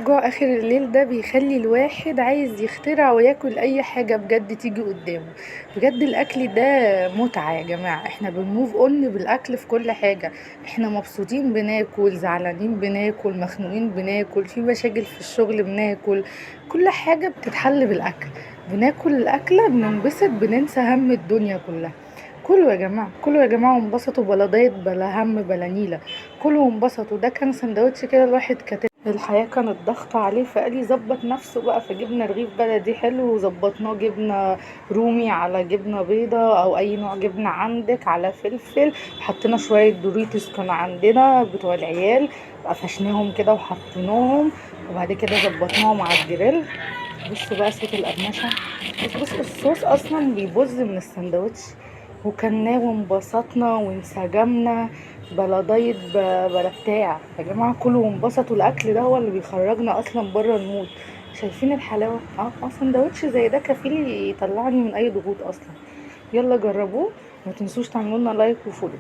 جوع اخر الليل ده بيخلي الواحد عايز يخترع وياكل اي حاجة بجد تيجي قدامه. بجد الاكل ده متعة يا جماعة، احنا بنموف اون بالاكل في كل حاجة. احنا مبسوطين بناكل، زعلانين بناكل، مخنوقين بناكل، في مشاكل في الشغل بناكل. كل حاجة بتتحل بالاكل. بناكل الاكلة بننبسط، بننسى هم الدنيا كلها. كلوا يا جماعة، كلوا يا جماعة وانبسطوا، بلا دايت بلا هم بلا نيلة. كلوا وانبسطوا. ده كان سندوتش كده الواحد كان الحياة كانت ضغط عليه، فقال يظبط نفسه بقى، فجبنا رغيف بلدي حلو وظبطناه، جبنة رومي على جبنة بيضة او اي نوع جبنة عندك، على فلفل. حطينا شوية دوريتوس كانوا عندنا بتوع العيال، قفشناهم كده وحطيناهم. وبعد كده ظبطناهم على الجريل. بصوا بقى صوت القرمشة. بص الصوص اصلا بيبظ من السندوتش. وكلناه وانبسطنا وانسجمنا. بلا دايت بلا بتاع يا جماعه، كلوا وانبسطوا. الاكل ده هو اللي بيخرجنا اصلا بره المود. شايفين الحلاوه؟ سندوتش زي ده كفيل يطلعني من اي ضغوط اصلا. يلا جربوه. ما تنسوش تعملوا لنا لايك وفولو.